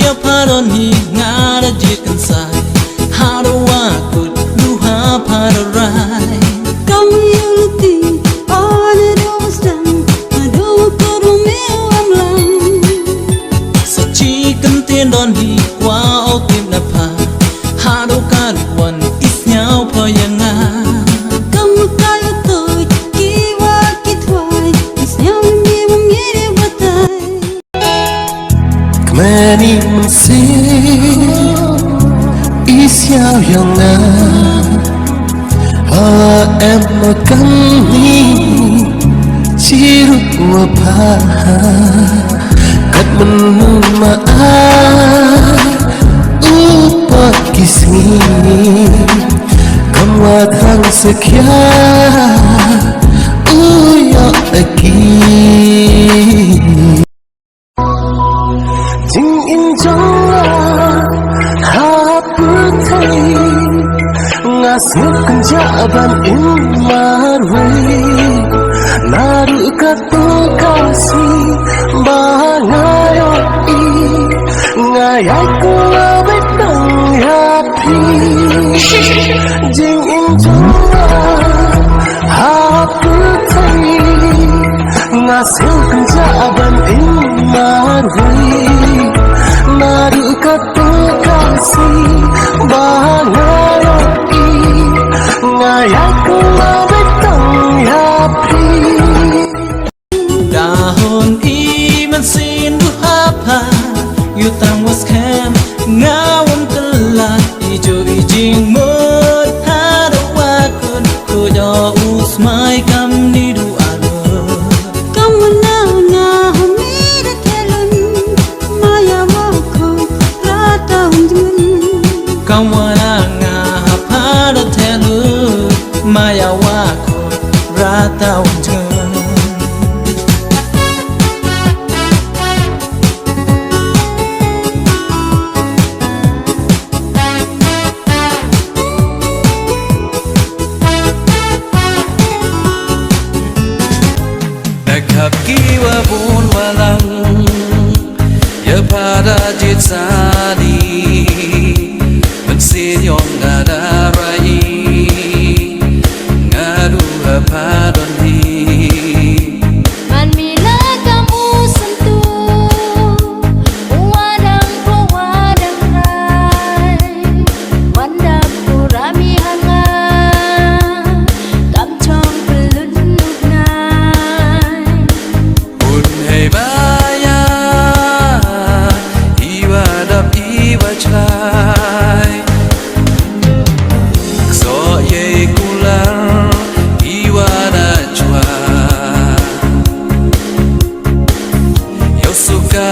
ya pardon hi ngara jikan sai how do I could do ha padarai come unity all it was done I don't go to me I'm lying sa chi kan tiên don hi qua au tim na pa how do kan one is nhau po yang nga come kai tôi ki wa ki thwai is nhau mi mum ye batai many say is nhau yang nga em mà cắn mi chỉ rút qua pa cắt mình mà upat kismi kamwa thang sakya uya aki Jing in jong ha putai ngasuk jaban in marway naru katu kasi bangayo i ngayay ko abetang happy Jing in jong ha putai ngasuk jaban in marway naru katu kasi bangayo i ngayay ko abetang happy dahon i man sin du hapa you tang was cam ngawon kala ijo ijing mod hado wa kun ko yo usmai kam ni du alo come now na humi da telun maya wa ko rata unjun kawana nga pada telu maya wa ko rata unjun khắp kiwa buồn và lăng ya pada jit sa đi mình xin yong ngada rai ngadu ha padon hi man mila kamu sentuh wadang pro wadang rai wandam purami hanga kam chong pelun nai un hey baya iwa dap iwa chai so ye kular iwa da chua yo suka